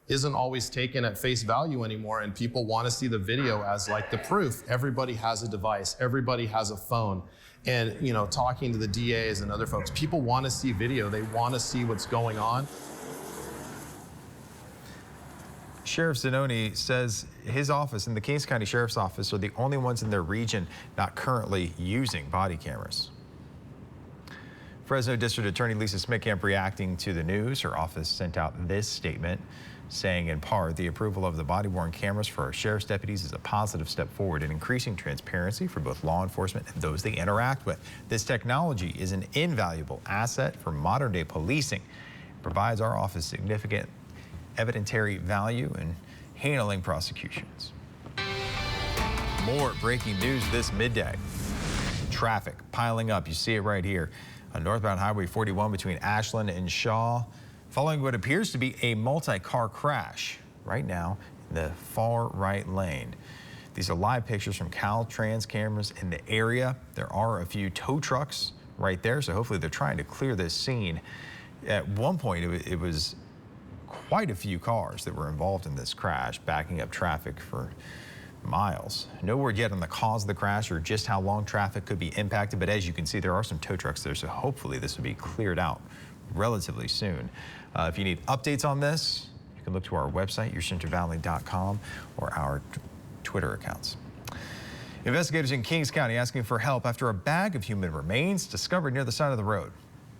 isn't always taken at face value anymore, and people want to see the video as like the proof. Everybody has a device, everybody has a phone. And, you know, talking to the DAs and other folks, people want to see video. They want to see what's going on. Sheriff Zanoni says his office and the Kings County Sheriff's Office are the only ones in their region not currently using body cameras. Fresno District Attorney Lisa Smitkamp reacting to the news. Her office sent out this statement saying, in part, the approval of the body-worn cameras for our sheriff's deputies is a positive step forward in increasing transparency for both law enforcement and those they interact with. This technology is an invaluable asset for modern-day policing. It provides our office significant evidentiary value in handling prosecutions. More breaking news this midday. Traffic piling up. You see it right here on northbound Highway 41 between Ashland and Shaw, following what appears to be a multi-car crash right now in the far right lane. These are live pictures from Caltrans cameras in the area. There are a few tow trucks right there, so hopefully they're trying to clear this scene. At one point, it was quite a few cars that were involved in this crash, backing up traffic for miles. No word yet on the cause of the crash or just how long traffic could be impacted, but as you can see, there are some tow trucks there, so hopefully this will be cleared out relatively soon. If you need updates on this, you can look to our website, yourcentralvalley.com, or our Twitter accounts. Investigators in Kings County asking for help after a bag of human remains discovered near the side of the road.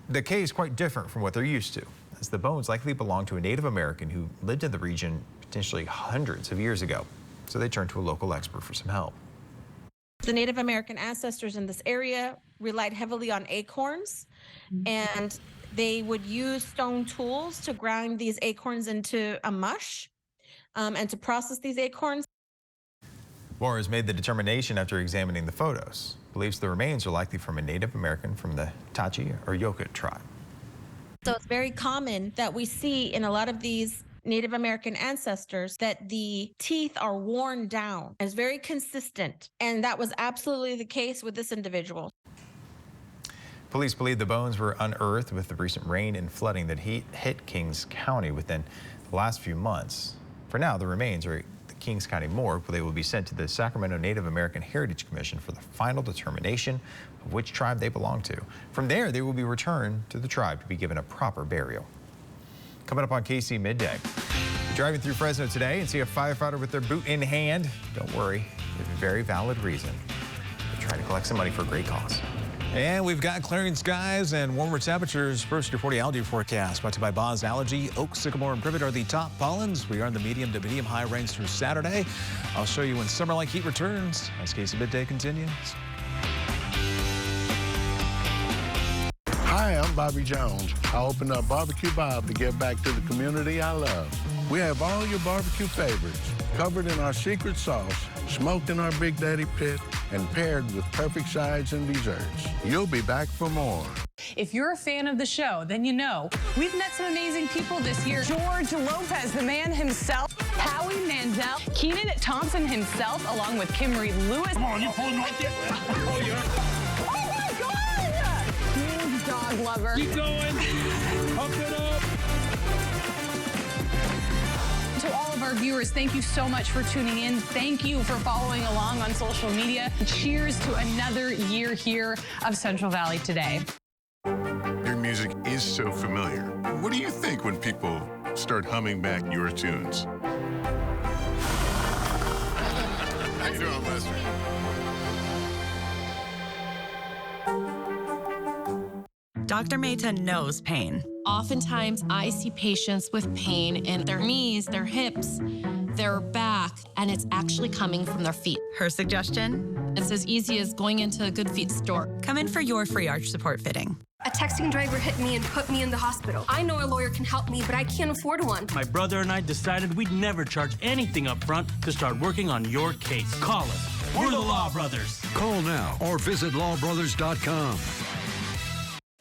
The case quite different from what they're used to, as the bones likely belong to a Native American who lived in the region potentially hundreds of years ago. So they turned to a local expert for some help. The Native American ancestors in this area relied heavily on acorns, and they would use stone tools to grind these acorns into a mush and to process these acorns. Juarez made the determination after examining the photos. Believes the remains are likely from a Native American from the Tachi or Yokut tribe. So it's very common that we see in a lot of these Native American ancestors that the teeth are worn down. It's very consistent, and that was absolutely the case with this individual. Police believe the bones were unearthed with the recent rain and flooding that hit Kings County within the last few months. For now, the remains are at the Kings County morgue, where they will be sent to the Sacramento Native American Heritage Commission for the final determination of which tribe they belong to. From there, they will be returned to the tribe to be given a proper burial. Coming up on Ksee Midday. Driving through Fresno today and see a firefighter with their boot in hand. Don't worry, there's a very valid reason. They're trying to collect some money for a great cause. And we've got clearing skies and warmer temperatures. First, your 40-hour forecast brought to you by Boz Allergy. Oak, sycamore, and privet are the top pollens. We are in the medium to medium high range through Saturday. I'll show you when summer-like heat returns as Ksee Midday continues. Hi, I'm Bobby Jones. I opened up Barbecue Bob to give back to the community I love. We have all your barbecue favorites covered in our secret sauce, smoked in our Big Daddy pit, and paired with perfect sides and desserts. You'll be back for more. If you're a fan of the show, then you know we've met some amazing people this year. George Lopez, the man himself, Howie Mandel, Keenan Thompson himself, along with Kimberly Lewis. Come on, you're pulling right there. Oh, my God! Huge dog lover. Keep going. Pump it up. To all of our viewers, thank you so much for tuning in. Thank you for following along on social media. Cheers to another year here of Central Valley Today. Your music is so familiar. What do you think when people start humming back your tunes? How you doing, Lester? Dr. Mehta knows pain. Oftentimes, I see patients with pain in their knees, their hips, their back, and it's actually coming from their feet. Her suggestion? It's as easy as going into a Good Feet store. Come in for your free arch support fitting. A texting driver hit me and put me in the hospital. I know a lawyer can help me, but I can't afford one. My brother and I decided we'd never charge anything up front to start working on your case. Call us. We're the Law Brothers. Call now or visit lawbrothers.com.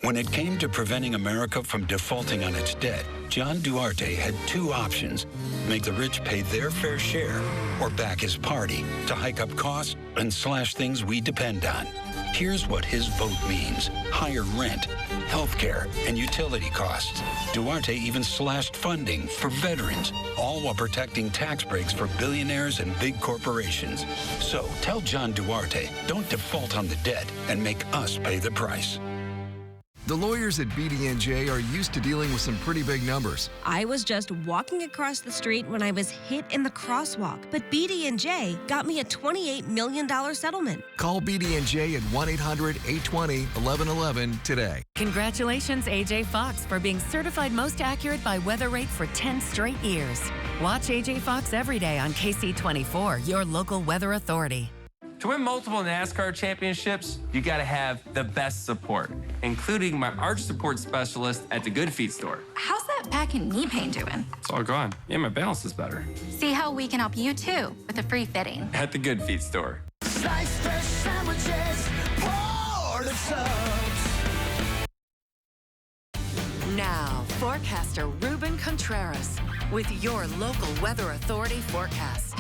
When it came to preventing America from defaulting on its debt, John Duarte had two options: make the rich pay their fair share or back his party to hike up costs and slash things we depend on. Here's what his vote means: higher rent, healthcare, and utility costs. Duarte even slashed funding for veterans, all while protecting tax breaks for billionaires and big corporations. So tell John Duarte, don't default on the debt and make us pay the price. The lawyers at BD&J are used to dealing with some pretty big numbers. I was just walking across the street when I was hit in the crosswalk, but BD&J got me a $28 million settlement. Call BD&J at 1-800-820-1111 today. Congratulations, AJ Fox, for being certified most accurate by Weather Rate for 10 straight years. Watch AJ Fox every day on KC24, your local weather authority. To win multiple NASCAR championships, you gotta have the best support, including my arch support specialist at the Good Feet store. How's that back and knee pain doing? It's all gone. Yeah, my balance is better. See how we can help you too with a free fitting. At the Good Feet store. Sliced fresh sandwiches, pour the subs. Now, forecaster Ruben Contreras with your local weather authority forecast.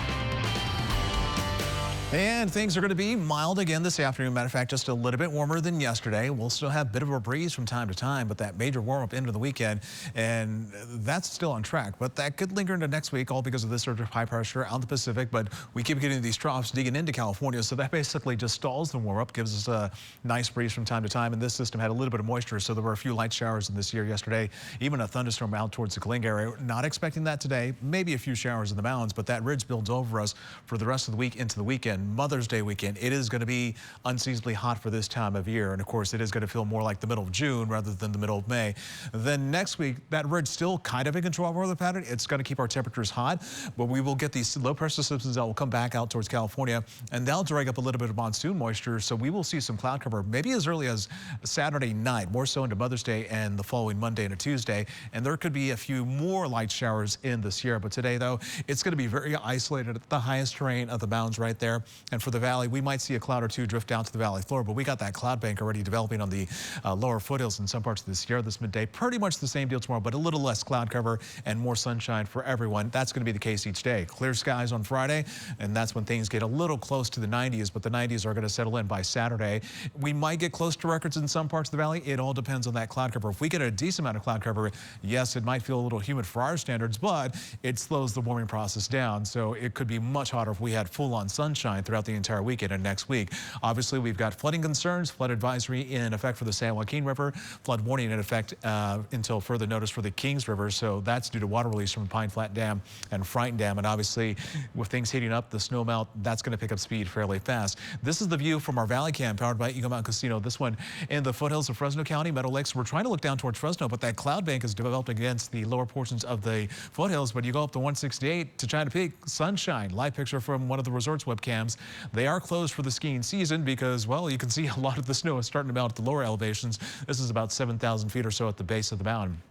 And things are going to be mild again this afternoon. Matter of fact, just a little bit warmer than yesterday. We'll still have a bit of a breeze from time to time, but that major warm up into the weekend, and that's still on track. But that could linger into next week, all because of this surge of high pressure out in the Pacific. But we keep getting these troughs digging into California, so that basically just stalls the warm up, gives us a nice breeze from time to time. And this system had a little bit of moisture, so there were a few light showers in this year yesterday, even a thunderstorm out towards the Kling area. Not expecting that today. Maybe a few showers in the mountains, but that ridge builds over us for the rest of the week into the weekend. Mother's Day weekend, it is going to be unseasonably hot for this time of year. And of course, it is going to feel more like the middle of June rather than the middle of May. Then next week, that ridge still kind of in control of our weather pattern. It's going to keep our temperatures hot, but we will get these low pressure systems that will come back out towards California, and they'll drag up a little bit of monsoon moisture. So we will see some cloud cover maybe as early as Saturday night, more so into Mother's Day and the following Monday and a Tuesday. And there could be a few more light showers in this year. But today, though, it's going to be very isolated at the highest terrain of the mountains right there. And for the valley, we might see a cloud or two drift down to the valley floor, but we got that cloud bank already developing on the lower foothills in some parts of the Sierra this midday. Pretty much the same deal tomorrow, but a little less cloud cover and more sunshine for everyone. That's going to be the case each day. Clear skies on Friday, and that's when things get a little close to the 90s, but the 90s are going to settle in by Saturday. We might get close to records in some parts of the valley. It all depends on that cloud cover. If we get a decent amount of cloud cover, yes, it might feel a little humid for our standards, but it slows the warming process down. So it could be much hotter if we had full-on sunshine throughout the entire weekend and next week. Obviously, we've got flooding concerns, flood advisory in effect for the San Joaquin River, flood warning in effect until further notice for the Kings River. So that's due to water release from Pine Flat Dam and Frighten Dam. And obviously, with things heating up, the snow melt, that's going to pick up speed fairly fast. This is the view from our Valley Cam powered by Eagle Mountain Casino. This one in the foothills of Fresno County, Meadow Lakes. We're trying to look down towards Fresno, but that cloud bank is developed against the lower portions of the foothills. But you go up to 168 to China Peak, sunshine. Live picture from one of the resort's webcams. They are closed for the skiing season because, well, you can see a lot of the snow is starting to melt at the lower elevations. This is about 7,000 feet or so at the base of the mountain.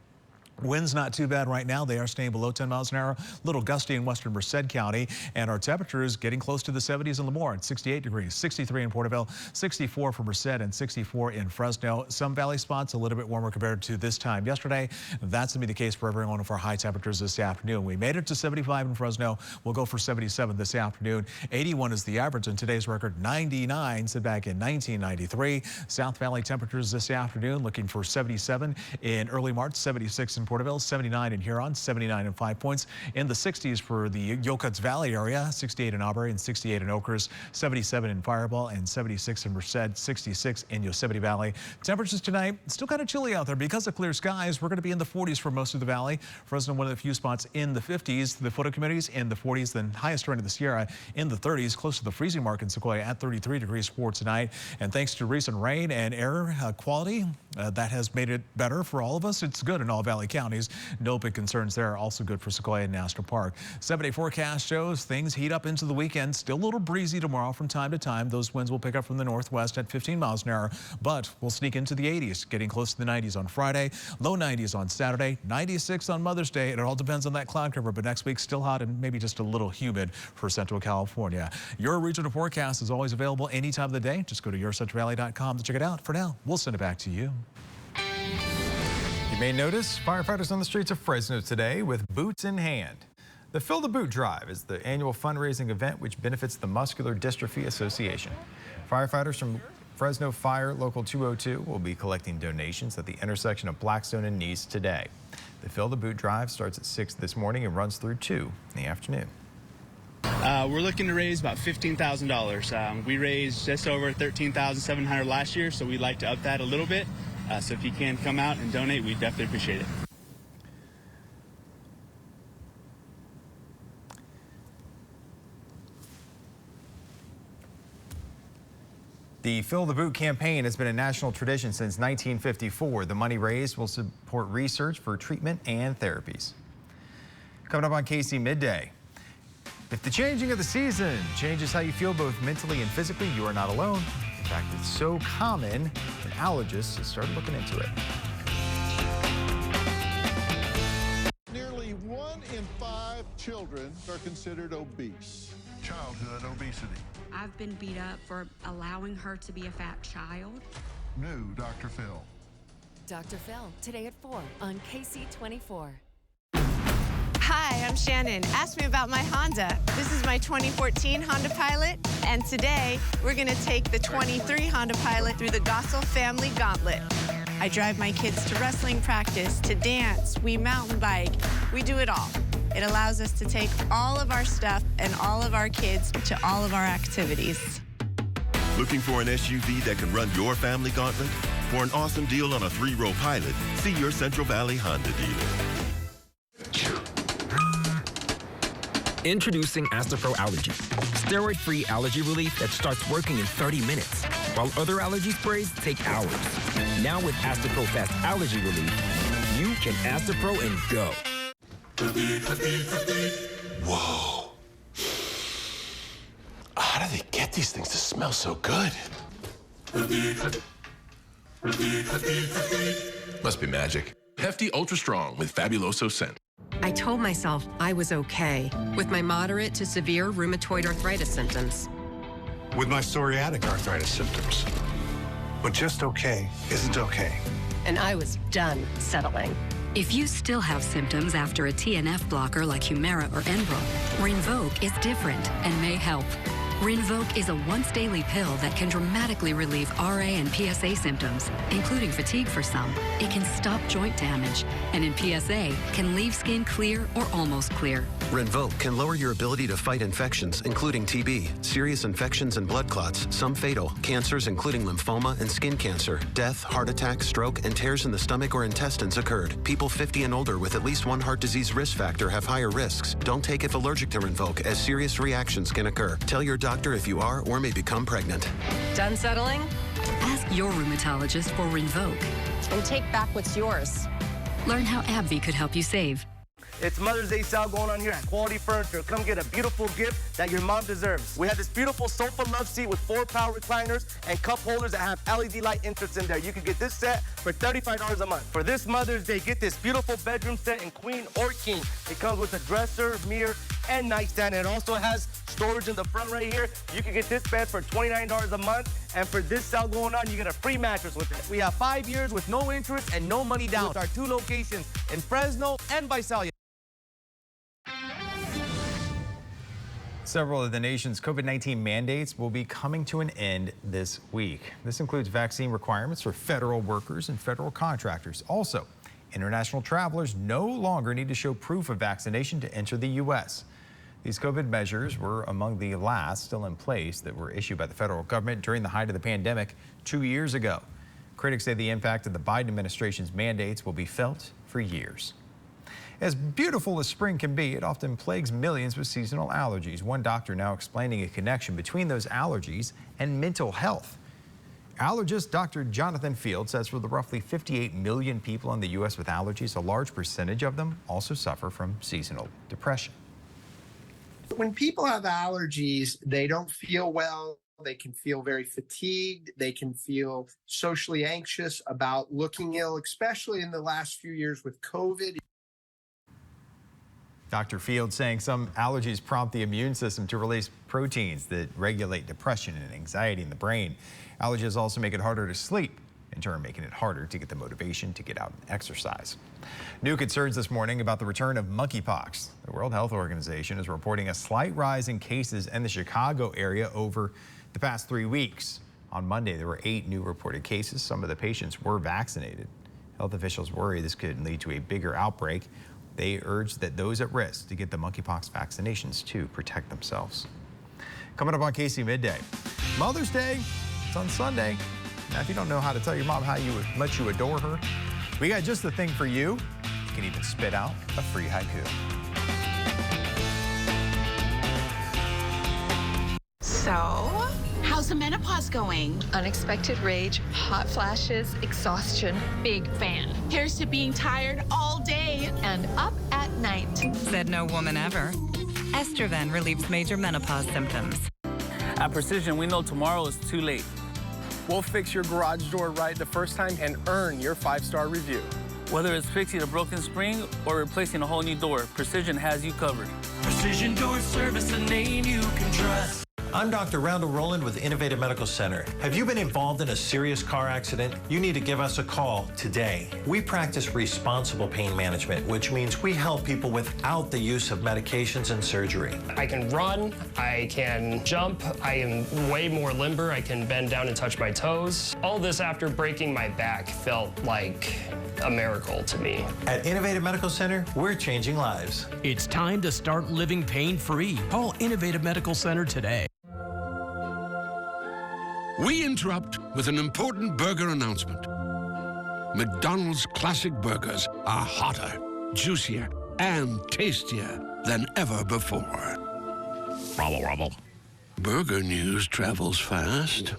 Winds not too bad right now. They are staying below 10 miles an hour. A little gusty in western Merced County. And our temperatures getting close to the 70s in Lemoore at 68 degrees, 63 in Porterville, 64 for Merced, and 64 in Fresno. Some valley spots a little bit warmer compared to this time yesterday. That's going to be the case for every one of our high temperatures this afternoon. We made it to 75 in Fresno. We'll go for 77 this afternoon. 81 is the average, and today's record 99 set back in 1993. South Valley temperatures this afternoon looking for 77 in early March, 76 in Porterville, 79 in Huron, 79 in 5 Points. In the 60s for the Yokuts Valley area, 68 in Aubrey and 68 in Oakers, 77 in Fireball and 76 in Merced, 66 in Yosemite Valley. Temperatures tonight still kind of chilly out there because of clear skies. We're going to be in the 40s for most of the valley. Fresno, one of the few spots in the 50s. The photo communities in the 40s, then highest range of the Sierra in the 30s, close to the freezing mark in Sequoia at 33 degrees for tonight. And thanks to recent rain and air quality, that has made it better for all of us. It's good in all valley counties. No big concerns there. Also good for Sequoia National Park. 7-day forecast shows things heat up into the weekend. Still a little breezy tomorrow from time to time. Those winds will pick up from the northwest at 15 miles an hour, but we'll sneak into the 80s, getting close to the 90s on Friday, low 90s on Saturday, 96 on Mother's Day. It all depends on that cloud cover, but next week still hot and maybe just a little humid for Central California. Your regional forecast is always available any time of the day. Just go to yourcentralvalley.com to check it out. For now, we'll send it back to you. You may notice firefighters on the streets of Fresno today with boots in hand. The Fill the Boot Drive is the annual fundraising event which benefits the Muscular Dystrophy Association. Firefighters from Fresno Fire Local 202 will be collecting donations at the intersection of Blackstone and Nice today. The Fill the Boot drive starts at 6 this morning and runs through 2 in the afternoon. We're looking to raise about $15,000. We raised just over $13,700 last year, so we'd like to up that a little bit. So if you can come out and donate, we definitely appreciate it. The Fill the Boot campaign has been a national tradition since 1954. The money raised will support research for treatment and therapies. Coming up on Ksee Midday. If the changing of the season changes how you feel both mentally and physically, you are not alone. In fact, it's so common that allergists have started looking into it. Nearly 1 in 5 children are considered obese. Childhood obesity. I've been beat up for allowing her to be a fat child. New Dr. Phil. Dr. Phil, today at 4 on Ksee 24. Hi, I'm Shannon. Ask me about my Honda. This is my 2014 Honda Pilot, and today we're going to take the 23 Honda Pilot through the Gossel Family Gauntlet. I drive my kids to wrestling practice, to dance, we mountain bike, we do it all. It allows us to take all of our stuff and all of our kids to all of our activities. Looking for an SUV that can run your family gauntlet? For an awesome deal on a 3-row Pilot, see your Central Valley Honda dealer. Introducing Astapro Allergy, steroid-free allergy relief that starts working in 30 minutes, while other allergy sprays take hours. Now with Astapro Fast Allergy Relief, you can Astapro and go. Whoa. How do they get these things to smell so good? Must be magic. Hefty Ultra Strong with Fabuloso Scent. I told myself I was okay with my moderate to severe rheumatoid arthritis symptoms. With my psoriatic arthritis symptoms. But just okay isn't okay. And I was done settling. If you still have symptoms after a TNF blocker like Humira or Enbrel, Rinvoq is different and may help. Rinvoq is a once-daily pill that can dramatically relieve RA and PSA symptoms, including fatigue for some. It can stop joint damage, and in PSA, can leave skin clear or almost clear. Rinvoq can lower your ability to fight infections, including TB, serious infections and blood clots, some fatal, cancers including lymphoma and skin cancer, death, heart attack, stroke, and tears in the stomach or intestines occurred. People 50 and older with at least one heart disease risk factor have higher risks. Don't take if allergic to Rinvoq, as serious reactions can occur. Tell your doctor if you are or may become pregnant. Done settling? Ask your rheumatologist for Rinvoq. And take back what's yours. Learn how AbbVie could help you save. It's Mother's Day sale going on here at Quality Furniture. Come get a beautiful gift that your mom deserves. We have this beautiful sofa love seat with 4 power recliners and cup holders that have LED light inserts in there. You can get this set for $35 a month. For this Mother's Day, get this beautiful bedroom set in queen or king. It comes with a dresser, mirror, and nightstand. It also has storage in the front right here. You can get this bed for $29 a month. And for this sale going on, you get a free mattress with it. We have 5 years with no interest and no money down with our 2 locations in Fresno and Visalia. Several of the nation's COVID-19 mandates will be coming to an end this week. This includes vaccine requirements for federal workers and federal contractors. Also, international travelers no longer need to show proof of vaccination to enter the U.S. These COVID measures were among the last still in place that were issued by the federal government during the height of the pandemic 2 years ago. Critics say the impact of the Biden administration's mandates will be felt for years. As beautiful as spring can be, it often plagues millions with seasonal allergies. One doctor now explaining a connection between those allergies and mental health. Allergist Dr. Jonathan Field says for the roughly 58 million people in the U.S. with allergies, a large percentage of them also suffer from seasonal depression. When people have allergies, they don't feel well. They can feel very fatigued. They can feel socially anxious about looking ill, especially in the last few years with COVID. Dr. Field saying some allergies prompt the immune system to release proteins that regulate depression and anxiety in the brain. Allergies also make it harder to sleep, in turn making it harder to get the motivation to get out and exercise. New concerns this morning about the return of monkeypox. The World Health Organization is reporting a slight rise in cases in the Chicago area over the past 3 weeks. On Monday, there were 8 new reported cases. Some of the patients were vaccinated. Health officials worry this could lead to a bigger outbreak. They urge that those at risk to get the monkeypox vaccinations to protect themselves. Coming up on Ksee Midday, Mother's Day, it's on Sunday. Now, if you don't know how to tell your mom how much you adore her, we got just the thing for you. You can even spit out a free haiku. So, how's the menopause going? Unexpected rage, hot flashes, exhaustion. Big fan. Here's to being tired all day and up at night. Said no woman ever. Estroven relieves major menopause symptoms. At Precision, we know tomorrow is too late. We'll fix your garage door right the first time and earn your 5-star review. Whether it's fixing a broken spring or replacing a whole new door, Precision has you covered. Precision Door Service, a name you can trust. I'm Dr. Randall Rowland with Innovative Medical Center. Have you been involved in a serious car accident? You need to give us a call today. We practice responsible pain management, which means we help people without the use of medications and surgery. I can run, I can jump, I am way more limber, I can bend down and touch my toes. All this after breaking my back felt like a miracle to me. At Innovative Medical Center, we're changing lives. It's time to start living pain-free. Call Innovative Medical Center today. We interrupt with an important burger announcement. McDonald's classic burgers are hotter, juicier, and tastier than ever before. Rubble, rubble. Burger news travels fast.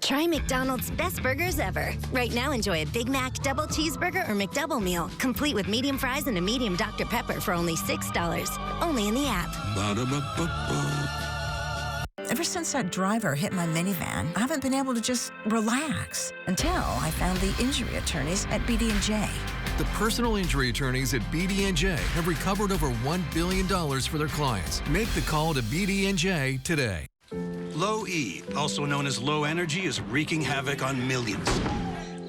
Try McDonald's best burgers ever. Right now, enjoy a Big Mac, double cheeseburger, or McDouble meal, complete with medium fries and a medium Dr. Pepper for only $6. Only in the app. Ba-da-ba-ba-ba. Ever since that driver hit my minivan, I haven't been able to just relax until I found the injury attorneys at BD&J. The personal injury attorneys at BD&J have recovered over $1 billion for their clients. Make the call to BD&J today. Low E, also known as low energy, is wreaking havoc on millions.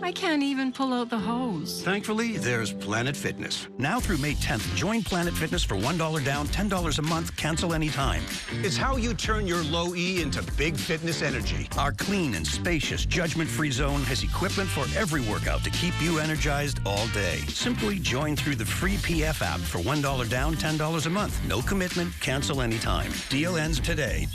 I can't even pull out the hose. Thankfully, there's Planet Fitness. Now through May 10th, join Planet Fitness for $1 down, $10 a month, cancel anytime. It's how you turn your low E into big fitness energy. Our clean and spacious, judgment-free zone has equipment for every workout to keep you energized all day. Simply join through the free PF app for $1 down, $10 a month. No commitment, cancel anytime. Deal ends today.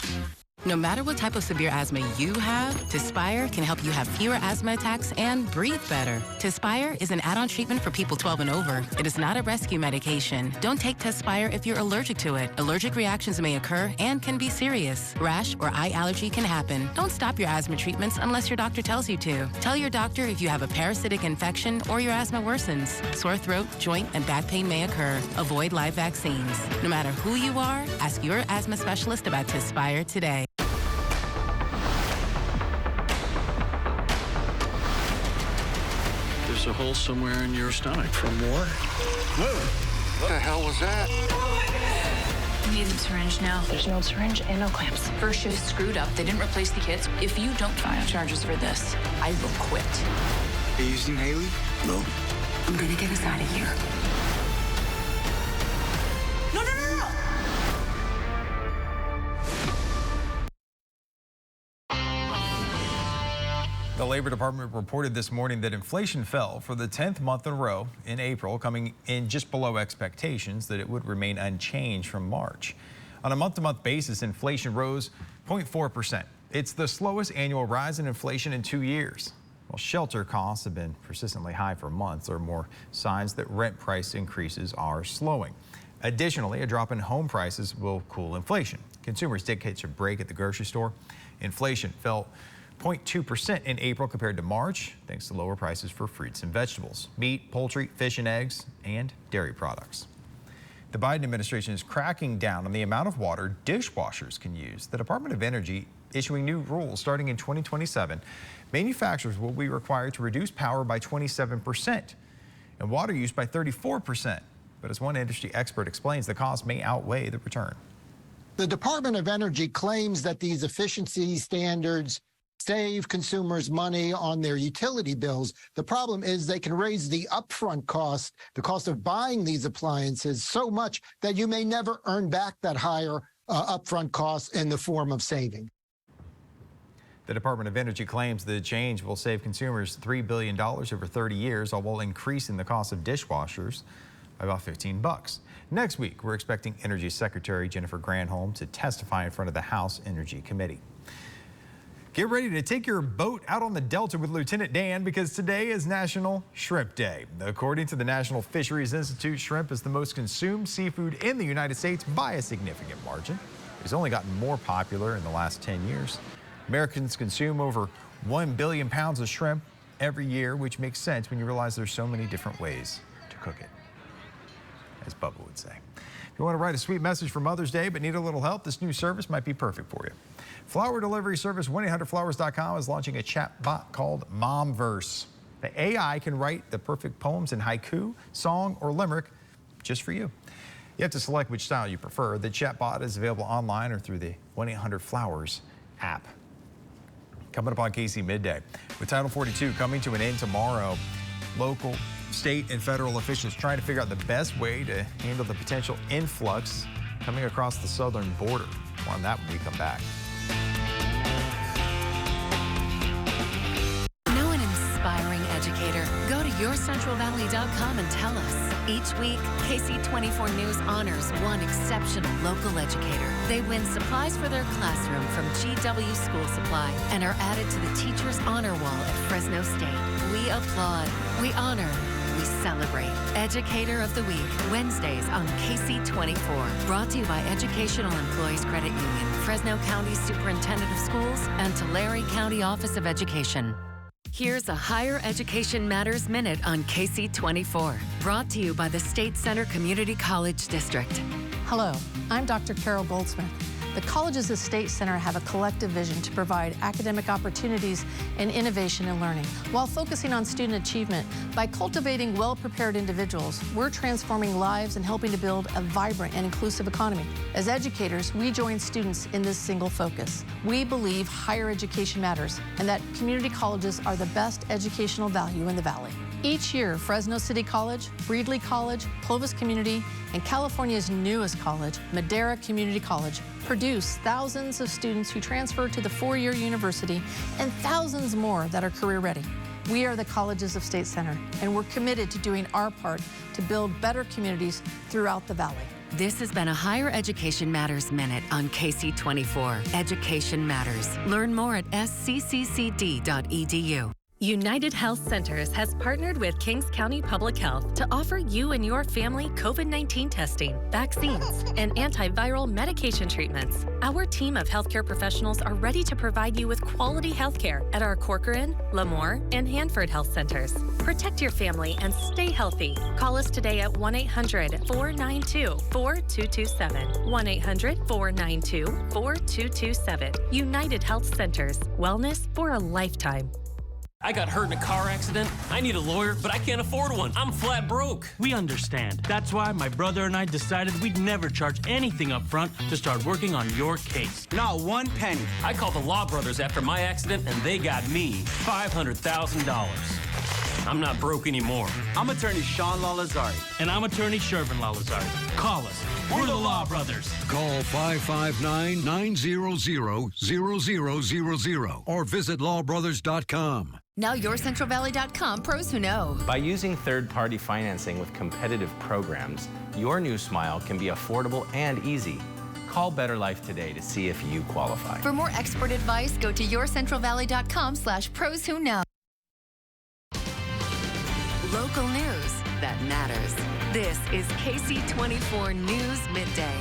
No matter what type of severe asthma you have, Tespire can help you have fewer asthma attacks and breathe better. Tespire is an add-on treatment for people 12 and over. It is not a rescue medication. Don't take Tespire if you're allergic to it. Allergic reactions may occur and can be serious. Rash or eye allergy can happen. Don't stop your asthma treatments unless your doctor tells you to. Tell your doctor if you have a parasitic infection or your asthma worsens. Sore throat, joint, and back pain may occur. Avoid live vaccines. No matter who you are, ask your asthma specialist about Tespire today. There's a hole somewhere in your stomach. From what? Whoa! What the hell was that? We need a syringe now. There's no syringe and no clamps. First shift screwed up. They didn't replace the kits. If you don't file charges for this, I will quit. Are you using Haley? No. I'm gonna get us out of here. No, no, no, no, no! The Labor Department reported this morning that inflation fell for the 10th month in a row in April, coming in just below expectations that it would remain unchanged from March. On a month-to-month basis, inflation rose 0.4%. It's the slowest annual rise in inflation in 2 years. While shelter costs have been persistently high for months, there are more signs that rent price increases are slowing. Additionally, a drop in home prices will cool inflation. Consumers did catch a break at the grocery store. Inflation fell 0.2% in April compared to March, thanks to lower prices for fruits and vegetables, meat, poultry, fish and eggs, and dairy products. The Biden administration is cracking down on the amount of water dishwashers can use. The Department of Energy issuing new rules starting in 2027. Manufacturers will be required to reduce power by 27% and water use by 34%. But as one industry expert explains, the cost may outweigh the return. The Department of Energy claims that these efficiency standards save consumers money on their utility bills. The problem is they can raise the upfront cost, the cost of buying these appliances, so much that you may never earn back that higher upfront cost in the form of saving. The Department of Energy claims the change will save consumers $3 billion over 30 years, all while increasing the cost of dishwashers by about $15. Next week, we're expecting Energy Secretary Jennifer Granholm to testify in front of the House Energy Committee. Get ready to take your boat out on the Delta with Lieutenant Dan, because today is National Shrimp Day. According to the National Fisheries Institute, shrimp is the most consumed seafood in the United States by a significant margin. It's only gotten more popular in the last 10 years. Americans consume over 1 billion pounds of shrimp every year, which makes sense when you realize there's so many different ways to cook it, as Bubba would say. If you want to write a sweet message for Mother's Day but need a little help, this new service might be perfect for you. Flower delivery service 1-800-Flowers.com is launching a chat bot called Momverse. The AI can write the perfect poems in haiku, song, or limerick just for you. You have to select which style you prefer. The chat bot is available online or through the 1-800-Flowers app. Coming up on Ksee Midday. With Title 42 coming to an end tomorrow, local, state, and federal officials trying to figure out the best way to handle the potential influx coming across the southern border. More on that when we come back. Know an inspiring educator? Go to yourcentralvalley.com and tell us. Each week, KC24 News honors one exceptional local educator. They win supplies for their classroom from GW School Supply and are added to the Teacher's Honor Wall at Fresno State. We applaud, we honor, we celebrate. Educator of the Week, Wednesdays on KC24. Brought to you by Educational Employees Credit Union, Fresno County Superintendent of Schools, and Tulare County Office of Education. Here's a Higher Education Matters Minute on KC24. Brought to you by the State Center Community College District. Hello, I'm Dr. Carol Goldsmith. The colleges of State Center have a collective vision to provide academic opportunities and innovation and learning. While focusing on student achievement, by cultivating well-prepared individuals, we're transforming lives and helping to build a vibrant and inclusive economy. As educators, we join students in this single focus. We believe higher education matters and that community colleges are the best educational value in the Valley. Each year, Fresno City College, Breedley College, Clovis Community, and California's newest college, Madera Community College, produce thousands of students who transfer to the four-year university and thousands more that are career ready. We are the colleges of State Center, and we're committed to doing our part to build better communities throughout the Valley. This has been a Higher Education Matters Minute on KC24. Education Matters. Learn more at sccccd.edu. United Health Centers has partnered with Kings County Public Health to offer you and your family COVID-19 testing, vaccines, and antiviral medication treatments. Our team of healthcare professionals are ready to provide you with quality healthcare at our Corcoran, Lemoore, and Hanford Health Centers. Protect your family and stay healthy. Call us today at 1-800-492-4227. 1-800-492-4227. United Health Centers. Wellness for a lifetime. I got hurt in a car accident. I need a lawyer, but I can't afford one. I'm flat broke. We understand. That's why my brother and I decided we'd never charge anything up front to start working on your case. Not one penny. I called the Law Brothers after my accident, and they got me $500,000. I'm not broke anymore. I'm attorney Sean Lalazari. And I'm attorney Shervin Lalazari. Call us. We're the Law Brothers. Call 559-900-0000 or visit lawbrothers.com. Now yourcentralvalley.com pros who know. By using third-party financing with competitive programs, your new smile can be affordable and easy. Call Better Life today to see if you qualify. For more expert advice, go to yourcentralvalley.com/pros who know. Local news that matters. This is KC24 News Midday.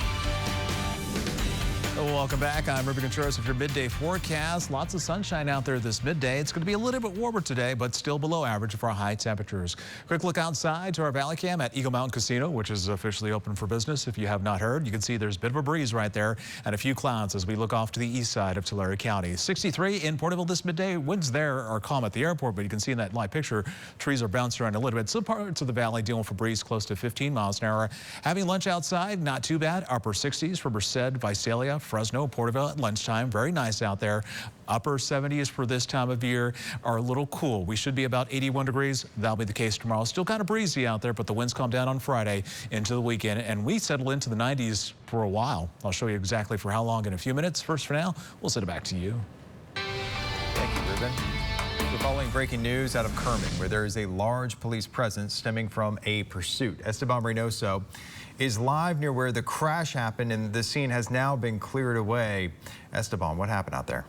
Welcome back. I'm Ruben Contreras with your midday forecast. Lots of sunshine out there this midday. It's going to be a little bit warmer today, but still below average for our high temperatures. Quick look outside to our Valley Cam at Eagle Mountain Casino, which is officially open for business. If you have not heard, you can see there's a bit of a breeze right there and a few clouds as we look off to the east side of Tulare County. 63 in Porterville this midday. Winds there are calm at the airport, but you can see in that live picture, trees are bouncing around a little bit. Some parts of the valley dealing with a breeze close to 15 miles an hour. Having lunch outside, not too bad. Upper 60s for Merced, Visalia, Fresno, Porterville at lunchtime. Very nice out there. Upper 70s for this time of year are a little cool. We should be about 81 degrees. That'll be the case tomorrow. Still kind of breezy out there, but the winds calm down on Friday into the weekend, and we settle into the 90s for a while. I'll show you exactly for how long in a few minutes. First, for now, we'll send it back to you. driven. We're following breaking news out of Kerman, where there is a large police presence stemming from a pursuit. Esteban Reynoso is live near where the crash happened, and the scene has now been cleared away. Esteban, what happened out there?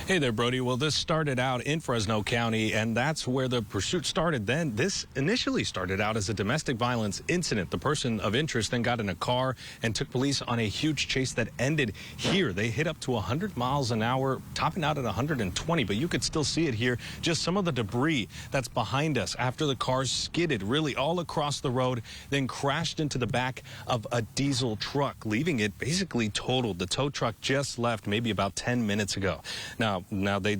Hey there, Brody. Well, this started out in Fresno County, and that's where the pursuit started. Then this initially started out as a domestic violence incident. The person of interest then got in a car and took police on a huge chase that ended here. They hit up to 100 miles an hour, topping out at 120, but you could still see it here. Just some of the debris that's behind us after the cars skidded really all across the road, then crashed into the back of a diesel truck, leaving it basically totaled. The tow truck just left maybe about 10 minutes ago. Now they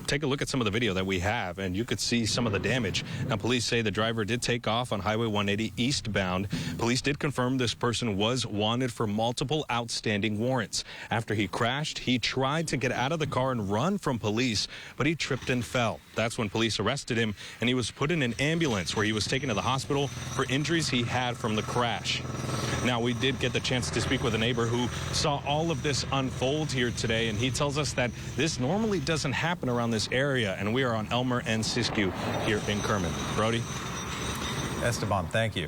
take a look at some of the video that we have, and you could see some of the damage. Now, police say the driver did take off on Highway 180 eastbound. Police did confirm this person was wanted for multiple outstanding warrants. After he crashed, he tried to get out of the car and run from police, but he tripped and fell. That's when police arrested him, and he was put in an ambulance where he was taken to the hospital for injuries he had from the crash. Now, we did get the chance to speak with a neighbor who saw all of this unfold here today, and he tells us that this normally doesn't happen around this area, and we are on Elmer and Siskiyou here in Kerman. Brody? Esteban, thank you.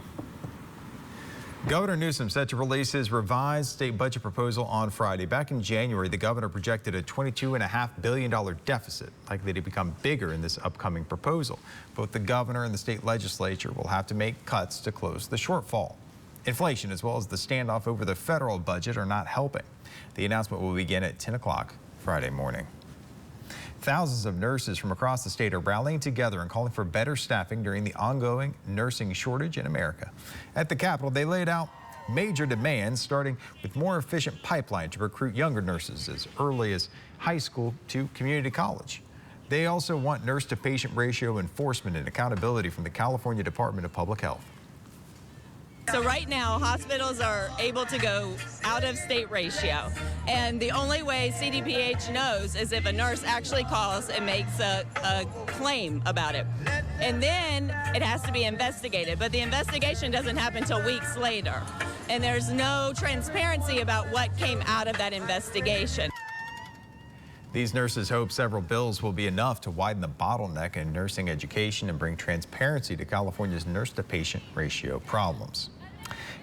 Governor Newsom set to release his revised state budget proposal on Friday. Back in January, the governor projected a $22.5 billion deficit, likely to become bigger in this upcoming proposal. Both the governor and the state legislature will have to make cuts to close the shortfall. Inflation, as well as the standoff over the federal budget, are not helping. The announcement will begin at 10 o'clock Friday morning. Thousands of nurses from across the state are rallying together and calling for better staffing during the ongoing nursing shortage in America. At the Capitol, they laid out major demands, starting with more efficient pipeline to recruit younger nurses as early as high school to community college. They also want nurse-to-patient ratio enforcement and accountability from the California Department of Public Health. So right now, hospitals are able to go out of state ratio. And the only way CDPH knows is if a nurse actually calls and makes a claim about it. And then it has to be investigated. But the investigation doesn't happen until weeks later. And there's no transparency about what came out of that investigation. These nurses hope several bills will be enough to widen the bottleneck in nursing education and bring transparency to California's nurse-to-patient ratio problems.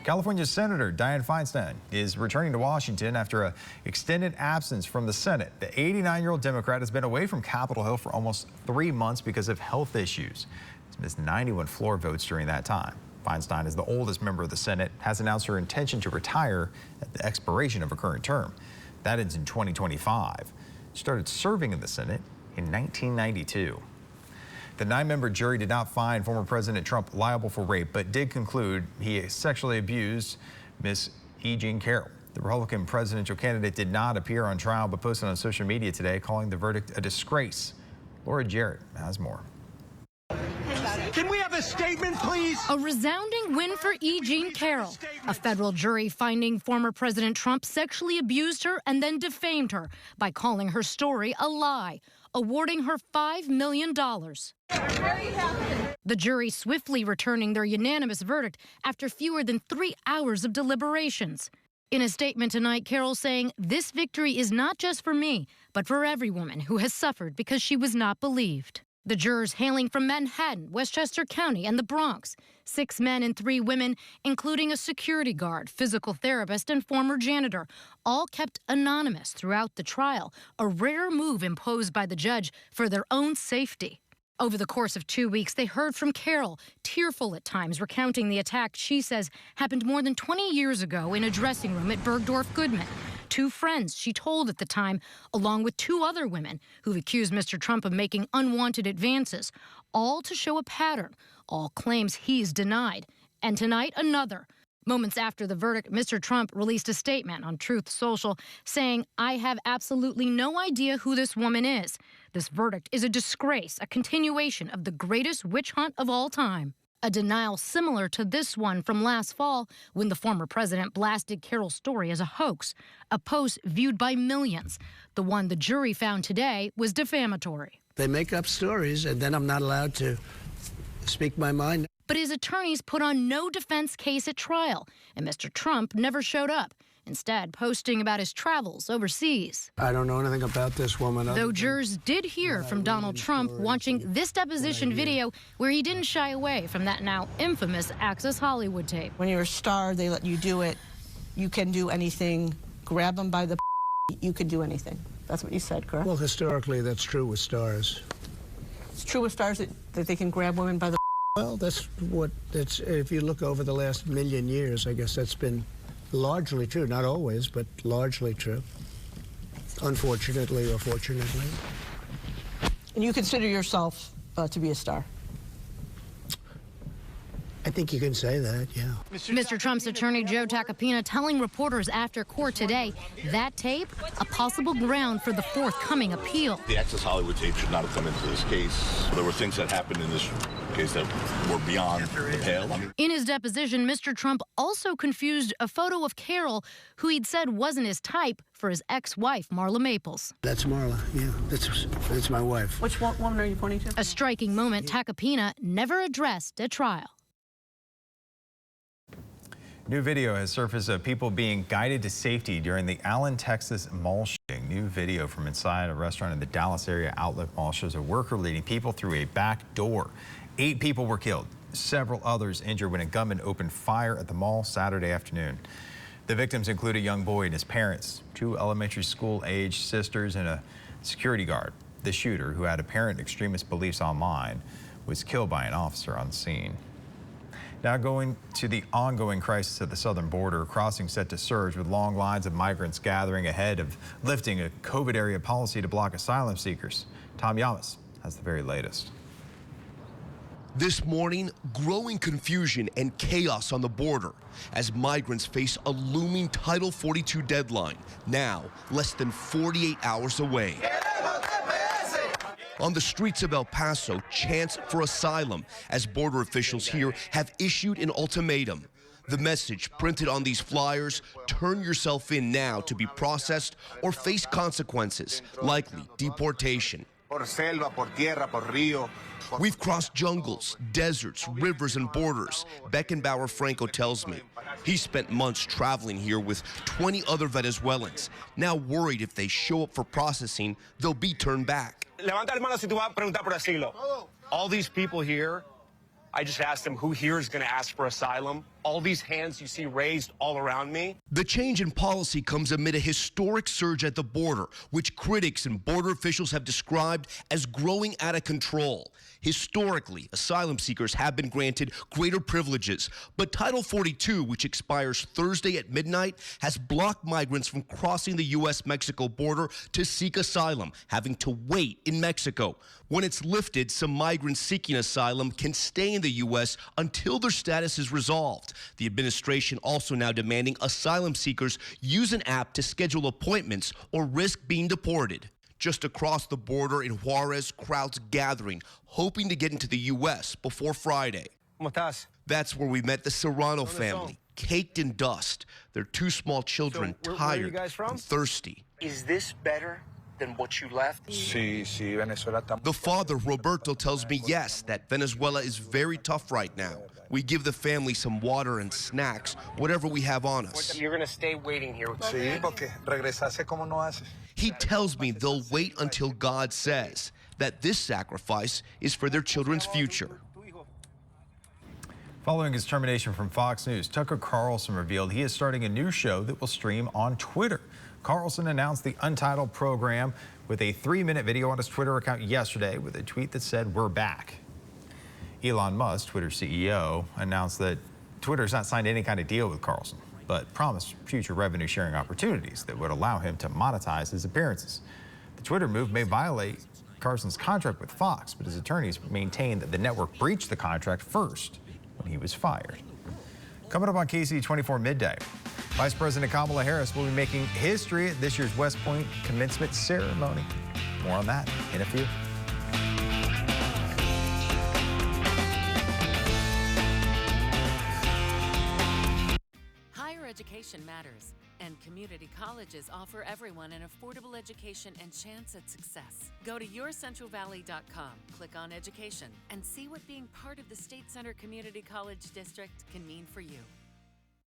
California Senator Dianne Feinstein is returning to Washington after an extended absence from the Senate. The 89-year-old Democrat has been away from Capitol Hill for almost 3 months because of health issues. She's missed 91 floor votes during that time. Feinstein is the oldest member of the Senate, has announced her intention to retire at the expiration of her current term. That ends in 2025. She started serving in the Senate in 1992. The 9-member jury did not find former President Trump liable for rape, but did conclude he sexually abused Miss E. Jean Carroll. The Republican presidential candidate did not appear on trial, but posted on social media today calling the verdict a disgrace. Laura Jarrett has more. Can we have a statement, please? A resounding win for E. Jean Carroll. A federal jury finding former President Trump sexually abused her and then defamed her by calling her story a lie, awarding her $5 million. The jury swiftly returning their unanimous verdict after fewer than 3 hours of deliberations. In a statement tonight, Carroll saying, "This victory is not just for me, but for every woman who has suffered because she was not believed." The jurors hailing from Manhattan, Westchester County, and the Bronx. 6 men and 3 women, including a security guard, physical therapist, and former janitor, all kept anonymous throughout the trial, a rare move imposed by the judge for their own safety. Over the course of 2 weeks, they heard from Carroll, tearful at times, recounting the attack she says happened more than 20 years ago in a dressing room at Bergdorf Goodman. 2 friends she told at the time, along with 2 other women who've accused Mr. Trump of making unwanted advances, all to show a pattern, all claims he's denied. And tonight, another. Moments after the verdict, Mr. Trump released a statement on Truth Social saying, "I have absolutely no idea who this woman is. This verdict is a disgrace, a continuation of the greatest witch hunt of all time." A denial similar to this one from last fall when the former president blasted Carroll's story as a hoax, a post viewed by millions. The one the jury found today was defamatory. They make up stories, and then I'm not allowed to speak my mind. But his attorneys put on no defense case at trial, and Mr. Trump never showed up. instead posting about his travels overseas. I don't know anything about this woman. Though jurors did hear from Donald Trump watching this deposition video where he didn't shy away from that now infamous Access Hollywood tape. When you're a star, they let you do it. You can do anything. Grab them by the you can do anything. That's what you said, correct? Well, historically, that's true with stars. It's true with stars that they can grab women by the Well, if you look over the last million years, I guess that's been largely true. Not always, but largely true. Unfortunately or fortunately. And you consider yourself to be a star? I think you can say that, yeah. Mr. Trump's attorney, Joe Tacopina, telling reporters after court today that tape, a possible ground for the forthcoming appeal. The Access Hollywood tape should not have come into this case. There were things that happened in this case that were beyond the pale. In his deposition, Mr. Trump also confused a photo of Carol, who he'd said wasn't his type, for his ex-wife, Marla Maples. That's Marla, yeah. That's my wife. Which woman are you pointing to? A striking moment Tacopina never addressed at trial. New video has surfaced of people being guided to safety during the Allen, Texas mall shooting. New video from inside a restaurant in the Dallas area outlet mall shows a worker leading people through a back door. 8 people were killed, several others injured when a gunman opened fire at the mall Saturday afternoon. The victims include a young boy and his parents, 2 elementary school-aged sisters, and a security guard. The shooter, who had apparent extremist beliefs online, was killed by an officer on scene. Now going to the ongoing crisis at the southern border, crossing set to surge with long lines of migrants gathering ahead of lifting a COVID area policy to block asylum seekers. Tom Yamas has the very latest. This morning, growing confusion and chaos on the border as migrants face a looming Title 42 deadline, now less than 48 hours away. On the streets of El Paso, chants for asylum as border officials here have issued an ultimatum. The message printed on these flyers: turn yourself in now to be processed or face consequences, likely deportation. We've crossed jungles, deserts, rivers, and borders, Beckenbauer Franco tells me. He spent months traveling here with 20 other Venezuelans, now worried if they show up for processing, they'll be turned back. Levanta la mano si tú vas a preguntar por asilo. All these people here, I just asked them who here is going to ask for asylum. All these hands you see raised all around me. The change in policy comes amid a historic surge at the border, which critics and border officials have described as growing out of control. Historically, asylum seekers have been granted greater privileges, but Title 42, which expires Thursday at midnight, has blocked migrants from crossing the U.S.-Mexico border to seek asylum, having to wait in Mexico. When it's lifted, some migrants seeking asylum can stay in the U.S. until their status is resolved. The administration also now demanding asylum seekers use an app to schedule appointments or risk being deported. Just across the border in Juarez, crowds gathering, hoping to get into the U.S. before Friday. That's where we met the Serrano family, caked in dust. Their 2 small children, tired and thirsty. Is this better than what you left? The father, Roberto, tells me yes, that Venezuela is very tough right now. We give the family some water and snacks, whatever we have on us. You're going to stay waiting here. He tells me they'll wait until God says that this sacrifice is for their children's future. Following his termination from Fox News, Tucker Carlson revealed he is starting a new show that will stream on Twitter. Carlson announced the Untitled program with a 3-minute video on his Twitter account yesterday with a tweet that said, "We're back." Elon Musk, Twitter's CEO, announced that Twitter's not signed any kind of deal with Carlson, but promised future revenue sharing opportunities that would allow him to monetize his appearances. The Twitter move may violate Carlson's contract with Fox, but his attorneys maintain that the network breached the contract first when he was fired. Coming up on Ksee 24 Midday, Vice President Kamala Harris will be making history at this year's West Point commencement ceremony. More on that in a few. Higher education matters, and community colleges offer everyone an affordable education and chance at success. Go to yourcentralvalley.com, click on education, and see what being part of the State Center Community College District can mean for you.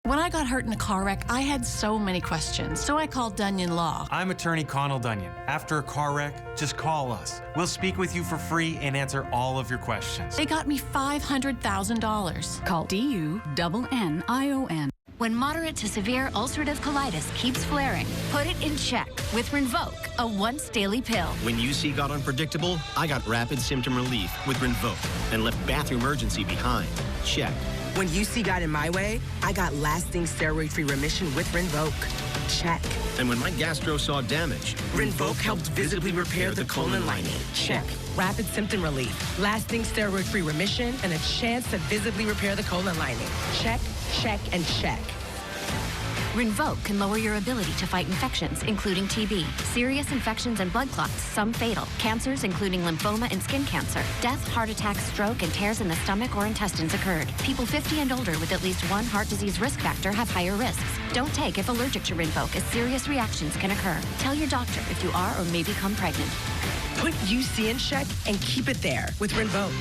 When I got hurt in a car wreck, I had so many questions, so I called Dunyan Law. I'm attorney Connell Dunyan. After a car wreck, just call us. We'll speak with you for free and answer all of your questions. They got me $500,000. Call DUNNION. When moderate to severe ulcerative colitis keeps flaring, put it in check with Rinvoq, a once-daily pill. When UC got unpredictable, I got rapid symptom relief with Rinvoq and left bathroom urgency behind. Check. When UC got in my way, I got lasting steroid-free remission with Rinvoq. Check. And when my gastro saw damage, Rinvoq helped visibly repair the colon lining. Check. Rapid symptom relief, lasting steroid-free remission, and a chance to visibly repair the colon lining. Check, check, and check. Rinvoq can lower your ability to fight infections, including TB, serious infections and blood clots, some fatal, cancers, including lymphoma and skin cancer. Death, heart attack, stroke, and tears in the stomach or intestines occurred. People 50 and older with at least one heart disease risk factor have higher risks. Don't take if allergic to Rinvoq, as serious reactions can occur. Tell your doctor if you are or may become pregnant. Put UC in check and keep it there with Rinvoq.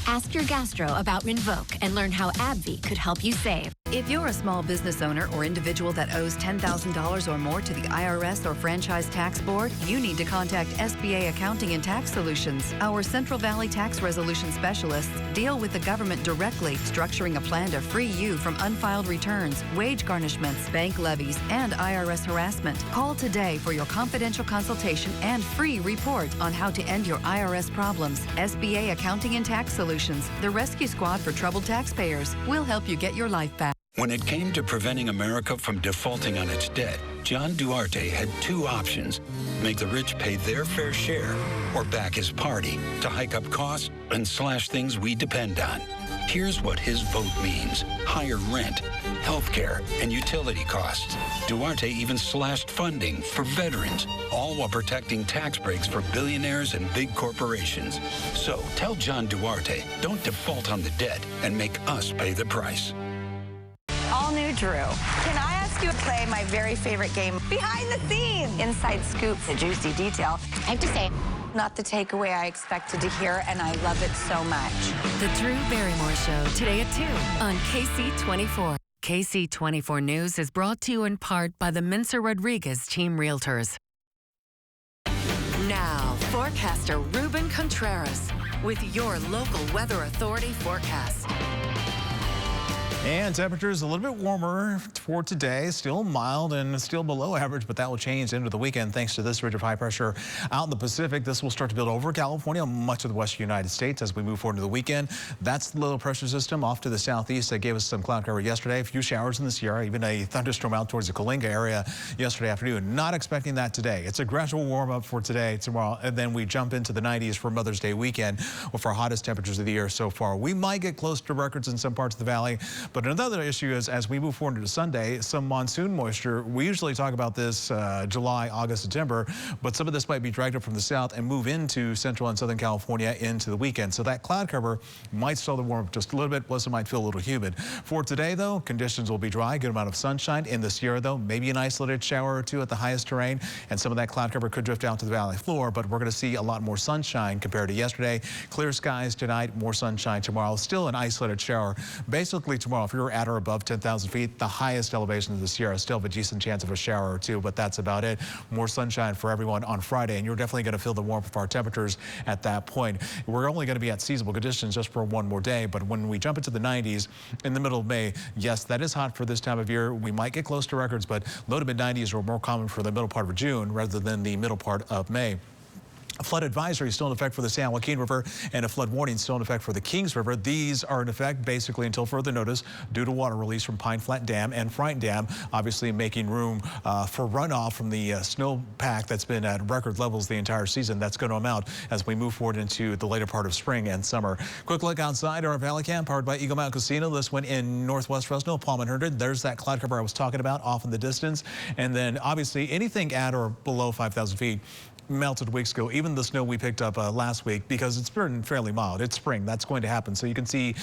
Ask your gastro about Rinvoq and learn how AbbVie could help you save. If you're a small business owner or individual that owes $10,000 or more to the IRS or Franchise Tax Board, you need to contact SBA Accounting and Tax Solutions. Our Central Valley Tax Resolution Specialists deal with the government directly, structuring a plan to free you from unfiled returns, wage garnishments, bank levies, and IRS harassment. Call today for your confidential consultation and free report on how to end your IRS problems. SBA Accounting and Tax Solutions, the rescue squad for troubled taxpayers. We'll help you get your life back. When it came to preventing America from defaulting on its debt, John Duarte had two options: make the rich pay their fair share or back his party to hike up costs and slash things we depend on. Here's what his vote means: higher rent, health care, and utility costs. Duarte even slashed funding for veterans, all while protecting tax breaks for billionaires and big corporations. So tell John Duarte, don't default on the debt and make us pay the price. All new Drew. Can I ask you to play my very favorite game, Behind the Scenes? Inside scoop, the juicy detail. I have to say, not the takeaway I expected to hear, and I love it so much. The Drew Barrymore Show, today at 2 on KC24. KC24 News is brought to you in part by the Mincer Rodriguez Team Realtors. Now, forecaster Ruben Contreras with your local weather authority forecast. And temperatures a little bit warmer for today, still mild and still below average, but that will change into the weekend thanks to this ridge of high pressure out in the Pacific. This will start to build over California, much of the western United States as we move forward into the weekend. That's the low pressure system off to the southeast that gave us some cloud cover yesterday. A few showers in the Sierra, even a thunderstorm out towards the Kalinga area yesterday afternoon. Not expecting that today. It's a gradual warm up for today, tomorrow, and then we jump into the 90s for Mother's Day weekend with our hottest temperatures of the year so far. We might get close to records in some parts of the valley, but another issue is as we move forward into Sunday, some monsoon moisture. We usually talk about this July, August, September, but some of this might be dragged up from the south and move into central and southern California into the weekend. So that cloud cover might stall the warm up just a little bit, plus it might feel a little humid. For today, though, conditions will be dry, good amount of sunshine. In the Sierra, though, maybe an isolated shower or two at the highest terrain, and some of that cloud cover could drift out to the valley floor, but we're going to see a lot more sunshine compared to yesterday. Clear skies tonight, more sunshine tomorrow. Still an isolated shower. Basically tomorrow, if you're at or above 10,000 feet, the highest elevation of the Sierra, still have a decent chance of a shower or two, but that's about it. More sunshine for everyone on Friday, and you're definitely going to feel the warmth of our temperatures at that point. We're only going to be at seasonable conditions just for one more day, but when we jump into the 90s in the middle of May, yes, that is hot for this time of year. We might get close to records, but low to mid 90s are more common for the middle part of June rather than the middle part of May. A flood advisory is still in effect for the San Joaquin River, and a flood warning is still in effect for the Kings River. These are in effect basically until further notice due to water release from Pine Flat Dam and Fright Dam, obviously making room for runoff from the snowpack that's been at record levels the entire season. That's going to amount as we move forward into the later part of spring and summer. Quick look outside our Valley Cam powered by Eagle Mountain Casino. This one in northwest Fresno, Palm 100. There's that cloud cover I was talking about off in the distance. And then obviously anything at or below 5,000 feet, melted weeks ago, even the snow we picked up last week, because it's been fairly mild. It's spring. That's going to happen. So you can see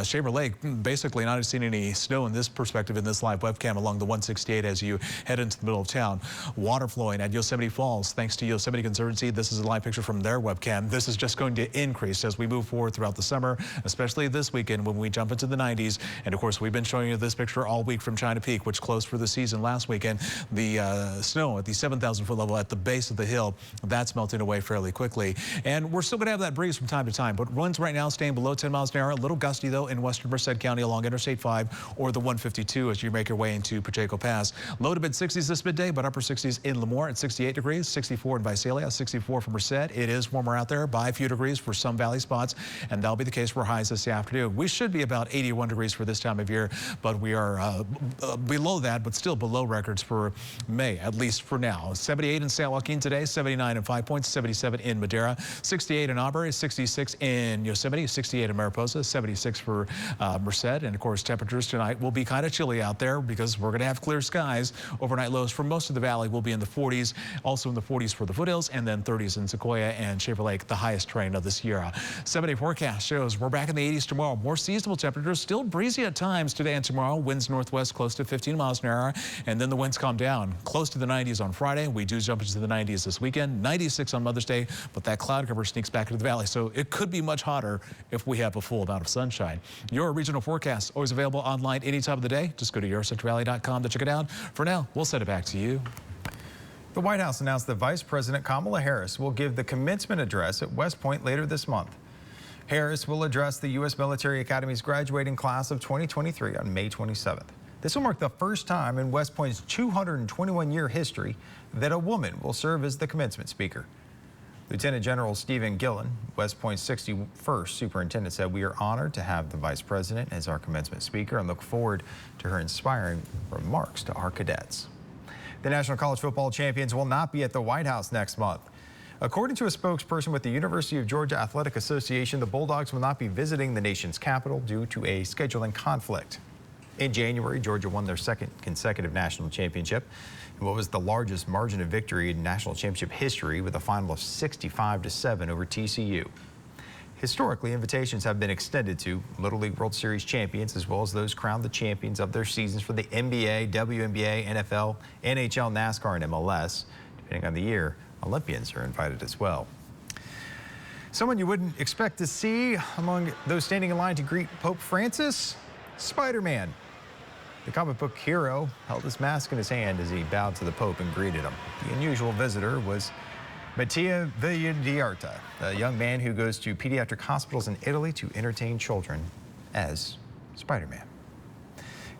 Shaver Lake basically not seeing any snow in this perspective in this live webcam along the 168 as you head into the middle of town. Water flowing at Yosemite Falls thanks to Yosemite Conservancy. This is a live picture from their webcam. This is just going to increase as we move forward throughout the summer, especially this weekend when we jump into the 90s. And of course, we've been showing you this picture all week from China Peak, which closed for the season last weekend. The snow at the 7,000 foot level at the base of the hill, that's melting away fairly quickly. And we're still going to have that breeze from time to time, but winds right now staying below 10 miles an hour. A little gusty, though, in western Merced County along Interstate 5 or the 152 as you make your way into Pacheco Pass. Low to mid-60s this midday, but upper 60s in Lemoore at 68 degrees, 64 in Visalia, 64 for Merced. It is warmer out there by a few degrees for some valley spots, and that'll be the case for highs this afternoon. We should be about 81 degrees for this time of year, but we are below that, but still below records for May, at least for now. 78 in San Joaquin today, 79 in 5 Points, 77 in Madera, 68 in Aubrey, 66 in Yosemite, 68 in Mariposa, 76 for Merced. And of course, temperatures tonight will be kind of chilly out there because we're going to have clear skies. Overnight lows for most of the valley will be in the 40s, also in the 40s for the foothills, and then 30s in Sequoia and Shaver Lake, the highest terrain of the Sierra. 7-day forecast shows we're back in the 80s tomorrow. More seasonable temperatures, still breezy at times today and tomorrow. Winds northwest close to 15 miles an hour, and then the winds calm down close to the 90s on Friday. We do jump into the 90s this weekend. 96 on Mother's Day, but that cloud cover sneaks back into the valley, so it could be much hotter if we have a full amount of sunshine. Your regional forecast always available online any time of the day. Just go to yourcentralvalley.com to check it out. For now, we'll send it back to you. The White House announced that Vice President Kamala Harris will give the commencement address at West Point later this month. Harris will address the U.S. Military Academy's graduating class of 2023 on May 27th. This will mark the first time in West Point's 221-year history that a woman will serve as the commencement speaker. Lieutenant General Stephen Gillen, West Point's 61st superintendent, said, "We are honored to have the Vice President as our commencement speaker and look forward to her inspiring remarks to our cadets." The National College Football Champions will not be at the White House next month. According to a spokesperson with the University of Georgia Athletic Association, the Bulldogs will not be visiting the nation's capital due to a scheduling conflict. In January, Georgia won their second consecutive national championship in what was the largest margin of victory in national championship history, with a final of 65-7 over TCU. Historically, invitations have been extended to Little League World Series champions, as well as those crowned the champions of their seasons for the NBA, WNBA, NFL, NHL, NASCAR, and MLS. Depending on the year, Olympians are invited as well. Someone you wouldn't expect to see among those standing in line to greet Pope Francis, Spider-Man. The comic book hero held his mask in his hand as he bowed to the Pope and greeted him. The unusual visitor was Mattia Vigliarta, a young man who goes to pediatric hospitals in Italy to entertain children as Spider-Man.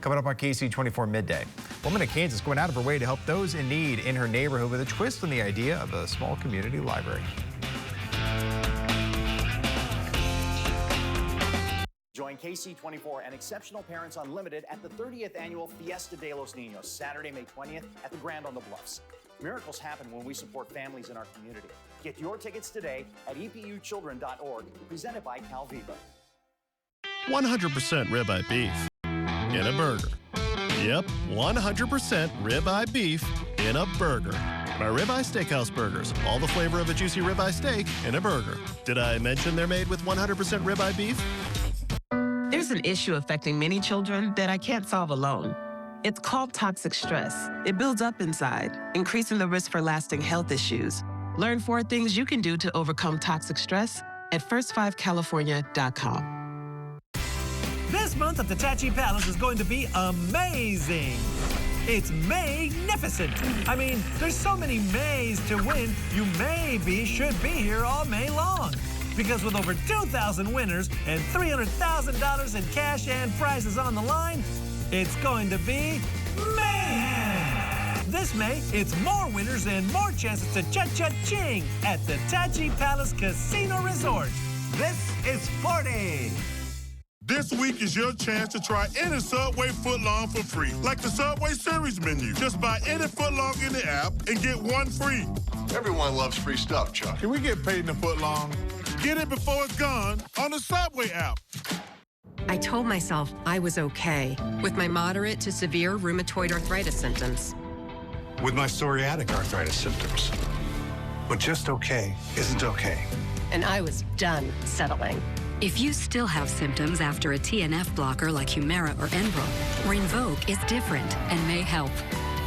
Coming up on Ksee 24 Midday, a woman in Kansas going out of her way to help those in need in her neighborhood with a twist on the idea of a small community library. Join Ksee 24 and Exceptional Parents Unlimited at the 30th Annual Fiesta de los Niños, Saturday, May 20th at the Grand on the Bluffs. Miracles happen when we support families in our community. Get your tickets today at epuchildren.org, presented by Calviva. 100% ribeye beef in a burger. Yep, 100% ribeye beef in a burger. My Ribeye Steakhouse burgers. All the flavor of a juicy ribeye steak in a burger. Did I mention they're made with 100% ribeye beef? There's an issue affecting many children that I can't solve alone. It's called toxic stress. It builds up inside, increasing the risk for lasting health issues. Learn 4 things you can do to overcome toxic stress at first5california.com. This month at the Tachi Palace is going to be amazing. It's magnificent. I mean, there's so many Mays to win, you should be here all May long. Because with over 2,000 winners and $300,000 in cash and prizes on the line, it's going to be mayhem! This May, it's more winners and more chances to cha-cha-ching at the Tachi Palace Casino Resort. This is 40. This week is your chance to try any Subway footlong for free, like the Subway Series menu. Just buy any footlong in the app and get 1 free. Everyone loves free stuff, Chuck. Can we get paid in the footlong? Get it before it's gone on the Subway app. I told myself I was okay with my moderate to severe rheumatoid arthritis symptoms. With my psoriatic arthritis symptoms. But just okay isn't okay. And I was done settling. If you still have symptoms after a TNF blocker like Humira or Enbrel, Rinvoq is different and may help.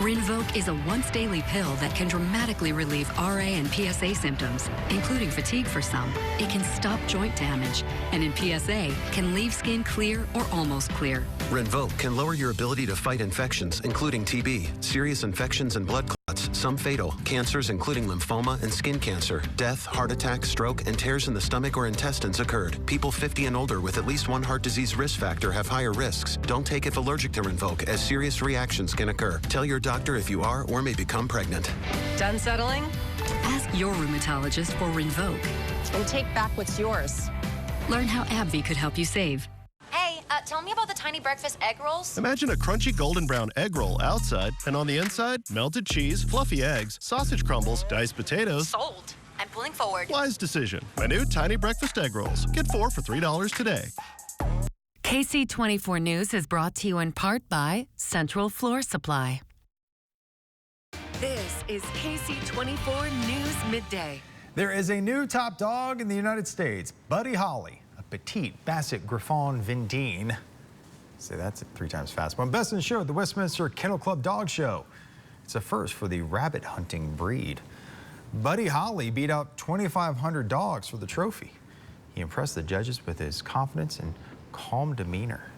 Rinvoq is a once-daily pill that can dramatically relieve RA and PSA symptoms, including fatigue for some. It can stop joint damage, and in PSA, can leave skin clear or almost clear. Rinvoq can lower your ability to fight infections, including TB, serious infections and blood clots, some fatal, cancers including lymphoma and skin cancer, death, heart attack, stroke, and tears in the stomach or intestines occurred. People 50 and older with at least one heart disease risk factor have higher risks. Don't take if allergic to Rinvoq, as serious reactions can occur. Tell your doctor if you are or may become pregnant. Done settling? Ask your rheumatologist for Rinvoq. And take back what's yours. Learn how AbbVie could help you save. Hey, tell me about the tiny breakfast egg rolls. Imagine a crunchy golden brown egg roll outside, and on the inside, melted cheese, fluffy eggs, sausage crumbles, diced potatoes. Sold. I'm pulling forward. Wise decision. My new tiny breakfast egg rolls. Get 4 for $3 today. Ksee 24 News is brought to you in part by Central Floor Supply. This is Ksee 24 News Midday. There is a new top dog in the United States, Buddy Holly, a petite Basset Griffon Vendine. Say that's 3 times fast. One best in show at the Westminster Kennel Club Dog Show. It's a first for the rabbit hunting breed. Buddy Holly beat out 2,500 dogs for the trophy. He impressed the judges with his confidence and calm demeanor.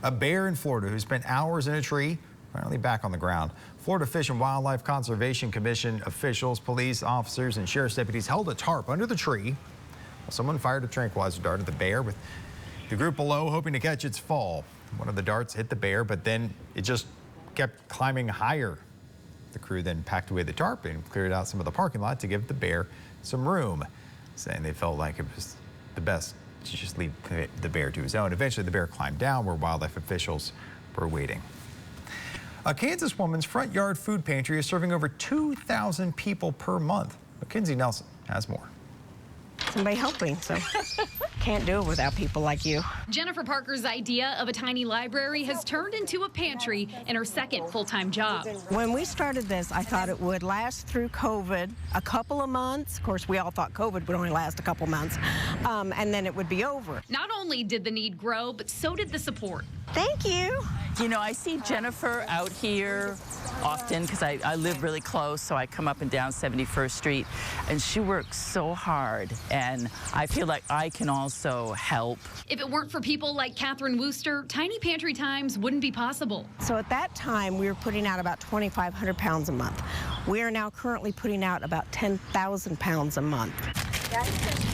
A bear in Florida who spent hours in a tree, finally back on the ground. Florida Fish and Wildlife Conservation Commission officials, police officers, and sheriff's deputies held a tarp under the tree while someone fired a tranquilizer dart at the bear, with the group below hoping to catch its fall. One of the darts hit the bear, but then it just kept climbing higher. The crew then packed away the tarp and cleared out some of the parking lot to give the bear some room, saying they felt like it was the best to just leave the bear to his own. Eventually, the bear climbed down where wildlife officials were waiting. A Kansas woman's front yard food pantry is serving over 2,000 people per month. Mackenzie Nelson has more. Somebody helping, so can't do it without people like you. Jennifer Parker's idea of a tiny library has turned into a pantry in her second full-time job. When we started this, I thought it would last through COVID a couple of months. Of course, we all thought COVID would only last a couple months, and then it would be over. Not only did the need grow, but so did the support. Thank you. You know, I see Jennifer out here often because I live really close, so I come up and down 71st Street, and she works so hard, and I feel like I can also help. If it weren't for people like Catherine Wooster, Tiny Pantry Times wouldn't be possible. So at that time, we were putting out about 2,500 pounds a month. We are now currently putting out about 10,000 pounds a month.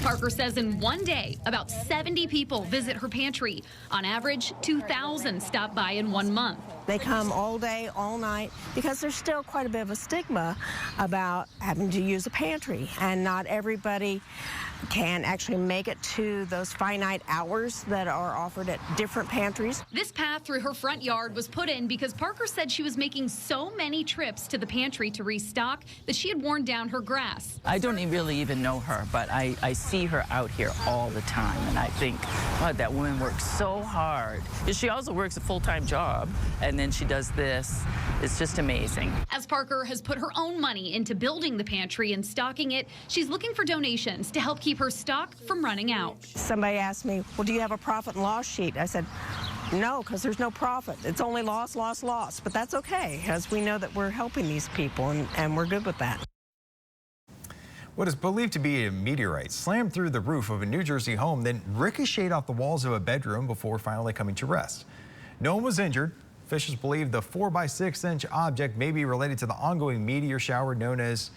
Parker says in one day, about 70 people visit her pantry. On average, 2,000 stop by in 1 month. They come all day, all night, because there's still quite a bit of a stigma about having to use a pantry, and not everybody can actually make it to those finite hours that are offered at different pantries. This path through her front yard was put in because Parker said she was making so many trips to the pantry to restock that she had worn down her grass. I don't really even know her, but I see her out here all the time, and I think, God, that woman works so hard. She also works a full-time job, and then she does this. It's just amazing. As Parker has put her own money into building the pantry and stocking it, she's looking for donations to help keep her stock from running out. Somebody asked me, well, do you have a profit and loss sheet? I said, no, because there's no profit. It's only loss, loss, loss. But that's okay, because we know that we're helping these people, and we're good with that. What is believed to be a meteorite slammed through the roof of a New Jersey home, then ricocheted off the walls of a bedroom before finally coming to rest. No one was injured. Officials believe the 4-by-6-inch object may be related to the ongoing meteor shower known as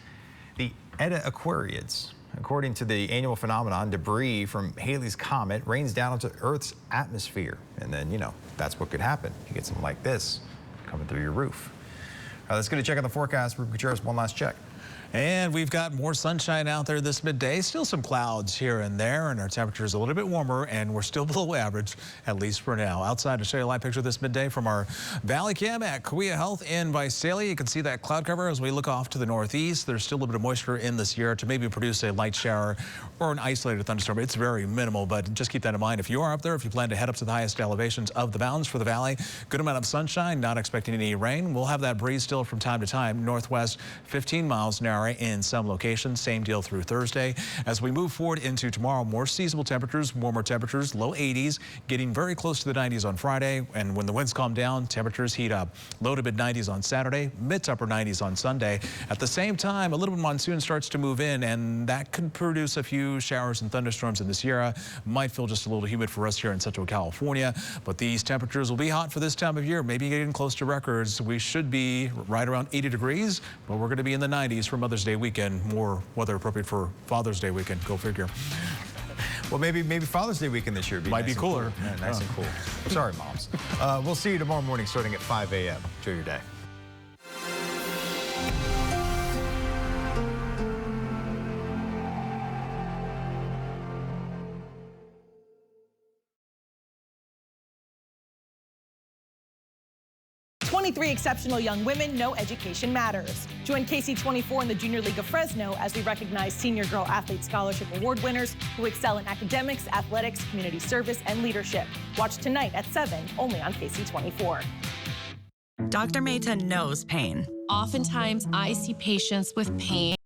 the Eta Aquariids. According to the annual phenomenon, debris from Halley's Comet rains down into Earth's atmosphere. And then, you know, that's what could happen. You get something like this coming through your roof. All right, let's get a check on the forecast. Ruben Gutierrez, one last check. And we've got more sunshine out there this midday. Still some clouds here and there, and our temperature is a little bit warmer, and we're still below average, at least for now. Outside, to show you a live picture this midday from our Valley Cam at Kauai Health in Visalia. You can see that cloud cover as we look off to the northeast. There's still a little bit of moisture in the Sierra to maybe produce a light shower or an isolated thunderstorm. It's very minimal, but just keep that in mind. If you are up there, if you plan to head up to the highest elevations of the mountains for the valley, good amount of sunshine, not expecting any rain. We'll have that breeze still from time to time. Northwest, 15 miles. stationary in some locations. Same deal through Thursday. As we move forward into tomorrow, more seasonable temperatures, warmer temperatures, low 80s, getting very close to the 90s on Friday. And when the winds calm down, temperatures heat up. Low to mid 90s on Saturday, mid to upper 90s on Sunday. At the same time, a little bit of monsoon starts to move in, and that could produce a few showers and thunderstorms in the Sierra. Might feel just a little humid for us here in Central California, but these temperatures will be hot for this time of year, maybe getting close to records. We should be right around 80 degrees, but we're going to be in the 90s for Mother's Day weekend. More weather appropriate for Father's Day weekend. Go figure. Well, maybe Father's Day weekend this year might be cooler. Cool. Yeah, nice and cool. Sorry, moms. We'll see you tomorrow morning starting at 5 a.m. Enjoy your day. "23 exceptional young women, no education matters." Join KC24 in the Junior League of Fresno as we recognize Senior Girl Athlete Scholarship Award winners who excel in academics, athletics, community service, and leadership. Watch tonight at 7, only on KC24. Dr. Mehta knows pain. Oftentimes, I see patients with pain